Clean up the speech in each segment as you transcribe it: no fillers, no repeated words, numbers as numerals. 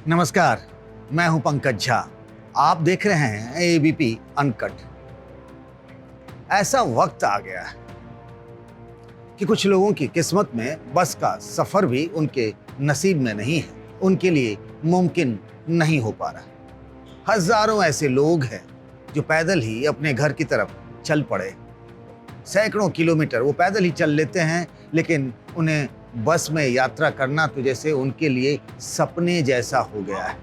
नमस्कार, मैं हूं पंकज झा। आप देख रहे हैं एबीपी अनकट। ऐसा वक्त आ गया है कि कुछ लोगों की किस्मत में बस का सफर भी उनके नसीब में नहीं है, उनके लिए मुमकिन नहीं हो पा रहा। हजारों ऐसे लोग हैं जो पैदल ही अपने घर की तरफ चल पड़े। सैकड़ों किलोमीटर वो पैदल ही चल लेते हैं, लेकिन उन्हें बस में यात्रा करना तो जैसे उनके लिए सपने जैसा हो गया है।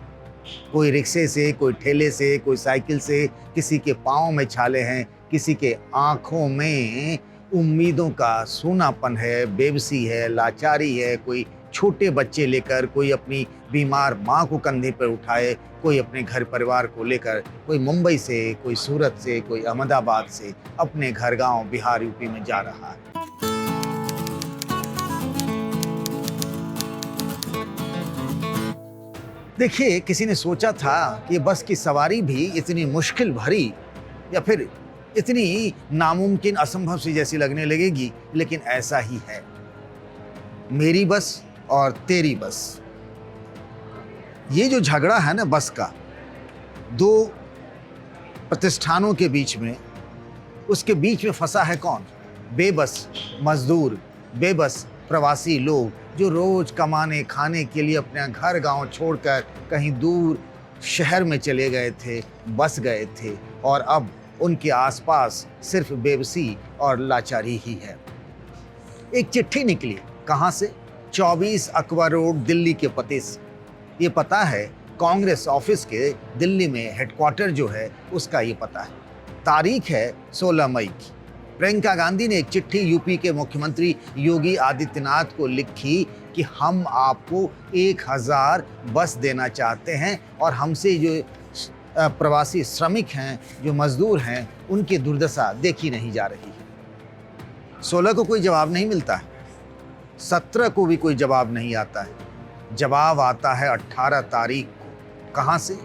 कोई रिक्शे से, कोई ठेले से, कोई साइकिल से, किसी के पाँव में छाले हैं, किसी के आंखों में उम्मीदों का सूनापन है, बेबसी है, लाचारी है। कोई छोटे बच्चे लेकर, कोई अपनी बीमार माँ को कंधे पर उठाए, कोई अपने घर परिवार को लेकर, कोई मुंबई से, कोई सूरत से, कोई अहमदाबाद से अपने घर गांव बिहार यूपी में जा रहा है। देखिए, किसी ने सोचा था कि बस की सवारी भी इतनी मुश्किल भरी या फिर इतनी नामुमकिन, असंभव सी जैसी लगने लगेगी, लेकिन ऐसा ही है। मेरी बस और तेरी बस, ये जो झगड़ा है ना बस का, दो प्रतिष्ठानों के बीच में, उसके बीच में फंसा है कौन? बेबस मजदूर, बेबस प्रवासी लोग जो रोज कमाने खाने के लिए अपना घर गांव छोड़कर कहीं दूर शहर में चले गए थे, बस गए थे, और अब उनके आसपास सिर्फ बेबसी और लाचारी ही है। एक चिट्ठी निकली, कहां से? 24 अकबर रोड, दिल्ली के पते से। ये पता है कांग्रेस ऑफिस के दिल्ली में हेडक्वार्टर जो है उसका ये पता है। तारीख है 16 मई की। प्रियंका गांधी ने एक चिट्ठी यूपी के मुख्यमंत्री योगी आदित्यनाथ को लिखी कि हम आपको 1000 बस देना चाहते हैं और हमसे जो प्रवासी श्रमिक हैं, जो मजदूर हैं, उनकी दुर्दशा देखी नहीं जा रही है। 16 को कोई जवाब नहीं मिलता है, 17 को भी कोई जवाब नहीं आता है। जवाब आता है 18 तारीख को। कहाँ से?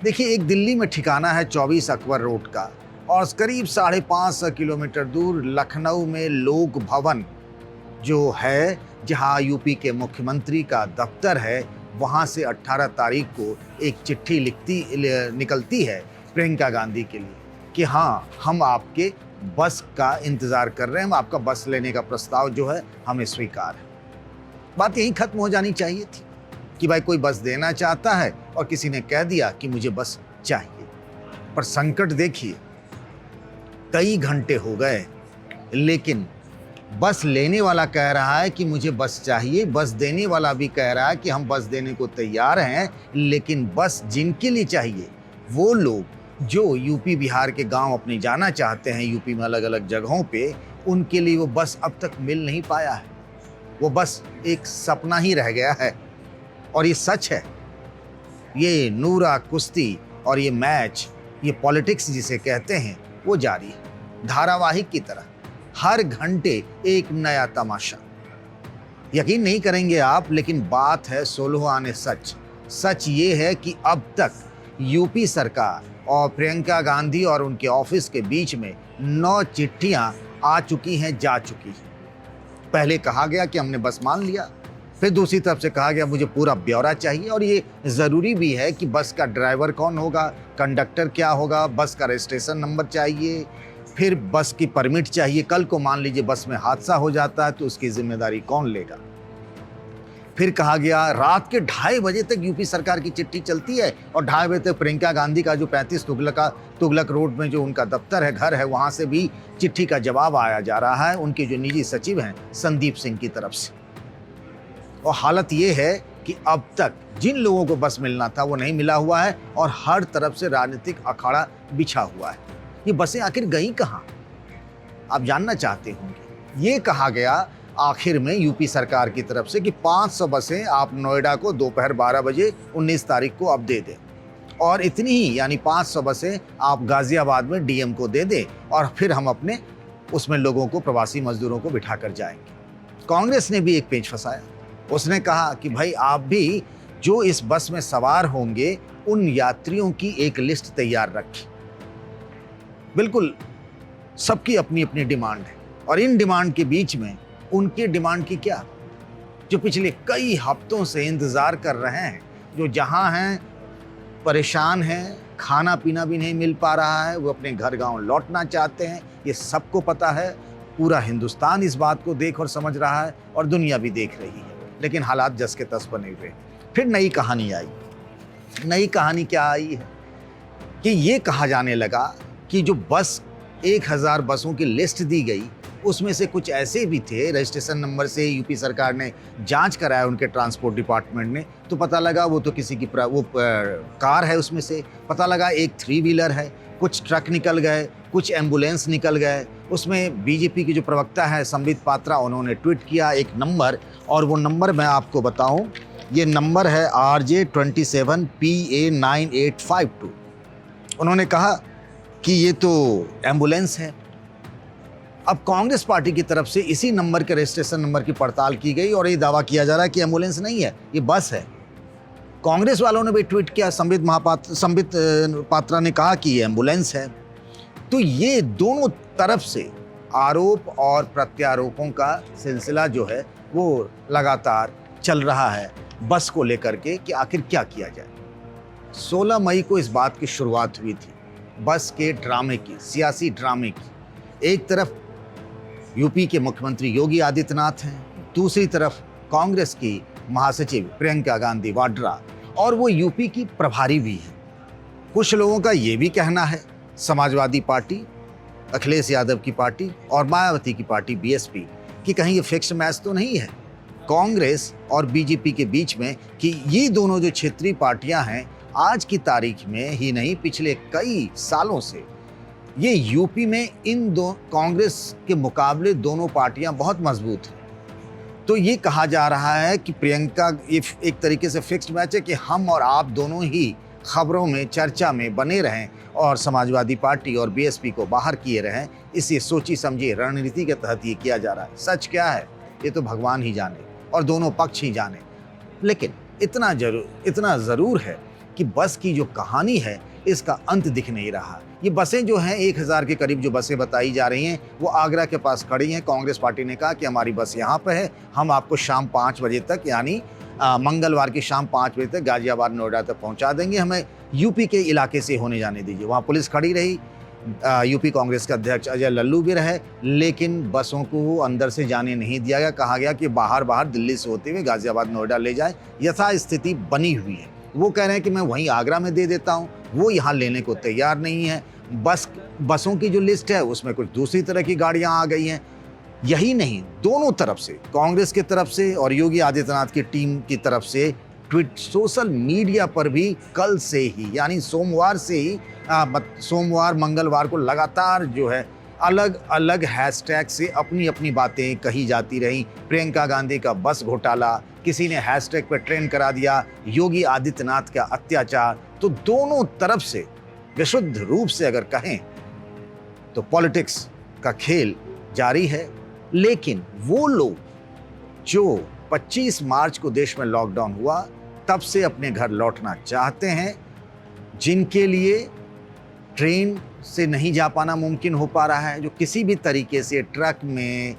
देखिए, एक दिल्ली में ठिकाना है 24 अकबर रोड का, और करीब 550 किलोमीटर दूर लखनऊ में लोक भवन जो है, जहां यूपी के मुख्यमंत्री का दफ्तर है, वहां से 18 तारीख को एक चिट्ठी निकलती है प्रियंका गांधी के लिए कि हाँ, हम आपके बस का इंतज़ार कर रहे हैं, हम आपका बस लेने का प्रस्ताव जो है हमें स्वीकार है। बात यहीं खत्म हो जानी चाहिए थी कि भाई कोई बस देना चाहता है और किसी ने कह दिया कि मुझे बस चाहिए। पर संकट देखिए, कई घंटे हो गए, लेकिन बस लेने वाला कह रहा है कि मुझे बस चाहिए, बस देने वाला भी कह रहा है कि हम बस देने को तैयार हैं, लेकिन बस जिनके लिए चाहिए, वो लोग जो यूपी बिहार के गांव अपने जाना चाहते हैं, यूपी में अलग अलग जगहों पे, उनके लिए वो बस अब तक मिल नहीं पाया है। वो बस एक सपना ही रह गया है। और ये सच है, ये नूरा कुश्ती और ये मैच, ये पॉलिटिक्स जिसे कहते हैं, वो जारी है धारावाहिक की तरह। हर घंटे एक नया तमाशा। यकीन नहीं करेंगे आप, लेकिन बात है 16 आने सच। सच ये है कि अब तक यूपी सरकार और प्रियंका गांधी और उनके ऑफिस के बीच में 9 चिट्ठियां आ चुकी हैं, जा चुकी हैं। पहले कहा गया कि हमने बस मान लिया, फिर दूसरी तरफ से कहा गया मुझे पूरा ब्यौरा चाहिए, और ये ज़रूरी भी है कि बस का ड्राइवर कौन होगा, कंडक्टर क्या होगा, बस का रजिस्ट्रेशन नंबर चाहिए, फिर बस की परमिट चाहिए। कल को मान लीजिए बस में हादसा हो जाता है तो उसकी जिम्मेदारी कौन लेगा। फिर कहा गया रात के 2:30 बजे तक यूपी सरकार की चिट्ठी चलती है, और 2:30 बजे तक प्रियंका गांधी का जो 35 तुगलक रोड में जो उनका दफ्तर है, घर है, वहाँ से भी चिट्ठी का जवाब आया जा रहा है उनके जो निजी सचिव हैं संदीप सिंह की तरफ से। और हालत ये है कि अब तक जिन लोगों को बस मिलना था वो नहीं मिला हुआ है, और हर तरफ से राजनीतिक अखाड़ा बिछा हुआ है। ये बसें आखिर गई कहाँ, आप जानना चाहते होंगे। ये कहा गया आखिर में यूपी सरकार की तरफ से कि 500 बसें आप नोएडा को दोपहर 12 बजे 19 तारीख को अब दे दें, और इतनी ही यानी 500 बसें आप गाजियाबाद में डीएम को दे दें, और फिर हम अपने उसमें लोगों को, प्रवासी मजदूरों को बिठा कर जाएंगे। कांग्रेस ने भी एक पेच फंसाया। उसने कहा कि भाई आप भी जो इस बस में सवार होंगे, उन यात्रियों की एक लिस्ट तैयार रखें। बिल्कुल सबकी अपनी अपनी डिमांड है, और इन डिमांड के बीच में उनकी डिमांड की क्या, जो पिछले कई हफ्तों से इंतजार कर रहे हैं जो जहाँ हैं परेशान हैं, खाना पीना भी नहीं मिल पा रहा है, वो अपने घर गांव लौटना चाहते हैं। ये सबको पता है, पूरा हिंदुस्तान इस बात को देख और समझ रहा है और दुनिया भी देख रही है, लेकिन हालात जस के तस बने हुए। फिर नई कहानी आई। नई कहानी क्या आई है कि ये कहा जाने लगा कि जो बस 1000 बसों की लिस्ट दी गई, उसमें से कुछ ऐसे भी थे रजिस्ट्रेशन नंबर से यूपी सरकार ने जांच कराया उनके ट्रांसपोर्ट डिपार्टमेंट ने, तो पता लगा वो तो किसी की कार है, उसमें से पता लगा एक 3 व्हीलर है, कुछ ट्रक निकल गए, कुछ एम्बुलेंस निकल गए। उसमें बीजेपी की जो प्रवक्ता है संबित पात्रा, उन्होंने ट्वीट किया एक नंबर, और वो नंबर मैं आपको बताऊं, ये नंबर है RJ27PA9852। उन्होंने कहा कि ये तो एम्बुलेंस है। अब कांग्रेस पार्टी की तरफ से इसी नंबर के रजिस्ट्रेशन नंबर की पड़ताल की गई और ये दावा किया जा रहा है कि एम्बुलेंस नहीं है, ये बस है। कांग्रेस वालों ने भी ट्वीट किया, संबित पात्रा ने कहा कि ये एम्बुलेंस है। तो ये दोनों तरफ से आरोप और प्रत्यारोपों का सिलसिला जो है वो लगातार चल रहा है बस को लेकर के कि आखिर क्या किया जाए। 16 मई को इस बात की शुरुआत हुई थी, बस के ड्रामे की, सियासी ड्रामे की। एक तरफ यूपी के मुख्यमंत्री योगी आदित्यनाथ हैं, दूसरी तरफ कांग्रेस की महासचिव प्रियंका गांधी वाड्रा, और वो यूपी की प्रभारी भी हैं। कुछ लोगों का ये भी कहना है, समाजवादी पार्टी, अखिलेश यादव की पार्टी और मायावती की पार्टी बीएसपी, कि कहीं ये फिक्स मैच तो नहीं है कांग्रेस और बीजेपी के बीच में, कि ये दोनों जो क्षेत्रीय पार्टियां हैं आज की तारीख में ही नहीं, पिछले कई सालों से ये यूपी में इन दो कांग्रेस के मुकाबले दोनों पार्टियां बहुत मजबूत हैं। तो ये कहा जा रहा है कि प्रियंका, ये एक तरीके से फिक्स्ड मैच है कि हम और आप दोनों ही खबरों में, चर्चा में बने रहें और समाजवादी पार्टी और बीएसपी को बाहर किए रहें। इसी सोची समझी रणनीति के तहत ये किया जा रहा है। सच क्या है ये तो भगवान ही जाने और दोनों पक्ष ही जाने, लेकिन इतना ज़रूर है कि बस की जो कहानी है इसका अंत दिख नहीं रहा। ये बसें जो हैं 1000 के करीब जो बसें बताई जा रही हैं वो आगरा के पास खड़ी हैं। कांग्रेस पार्टी ने कहा कि हमारी बस यहाँ पे है, हम आपको शाम 5 बजे तक, यानी मंगलवार की शाम 5 बजे तक गाजियाबाद नोएडा तक पहुँचा देंगे, हमें यूपी के इलाके से होने जाने दीजिए। वहाँ पुलिस खड़ी रही, यूपी कांग्रेस के अध्यक्ष अजय लल्लू भी रहे, लेकिन बसों को अंदर से जाने नहीं दिया गया। कहा गया कि बाहर दिल्ली से होते हुए गाजियाबाद नोएडा ले जाए। यथास्थिति बनी हुई है। वो कह रहे हैं कि मैं वहीं आगरा में दे देता हूँ, वो यहाँ लेने को तैयार नहीं है। बसों की जो लिस्ट है उसमें कुछ दूसरी तरह की गाड़ियाँ आ गई हैं। यही नहीं, दोनों तरफ से, कांग्रेस की तरफ से और योगी आदित्यनाथ की टीम की तरफ से ट्वीट सोशल मीडिया पर भी कल से ही, यानी सोमवार से ही, सोमवार मंगलवार को लगातार जो है अलग अलग हैशटैग से अपनी अपनी बातें कही जाती रहीं। प्रियंका गांधी का बस घोटाला, किसी ने हैशटैग पर ट्रेंड करा दिया, योगी आदित्यनाथ का अत्याचार। तो दोनों तरफ से विशुद्ध रूप से अगर कहें तो पॉलिटिक्स का खेल जारी है। लेकिन वो लोग जो 25 मार्च को देश में लॉकडाउन हुआ तब से अपने घर लौटना चाहते हैं, जिनके लिए ट्रेन से नहीं जा पाना मुमकिन हो पा रहा है, जो किसी भी तरीके से ट्रक में,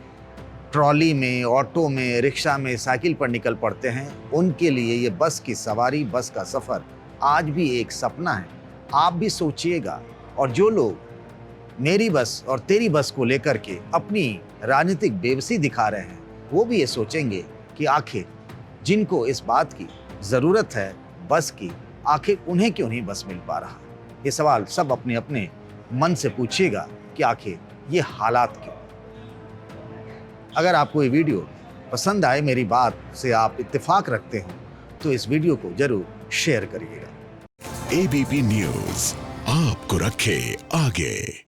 ट्रॉली में, ऑटो में, रिक्शा में, साइकिल पर निकल पड़ते हैं, उनके लिए ये बस की सवारी, बस का सफ़र आज भी एक सपना है। आप भी सोचिएगा, और जो लोग मेरी बस और तेरी बस को लेकर के अपनी राजनीतिक बेबसी दिखा रहे हैं, वो भी ये सोचेंगे कि आखिर जिनको इस बात की ज़रूरत है बस की, आखिर उन्हें क्यों नहीं बस मिल पा रहा। ये सवाल सब अपने अपने मन से पूछिएगा कि आखिर ये हालात क्यों। अगर आपको ये वीडियो पसंद आए, मेरी बात से आप इत्तेफाक रखते हो, तो इस वीडियो को जरूर शेयर करिएगा। एबीपी न्यूज़ आपको रखे आगे।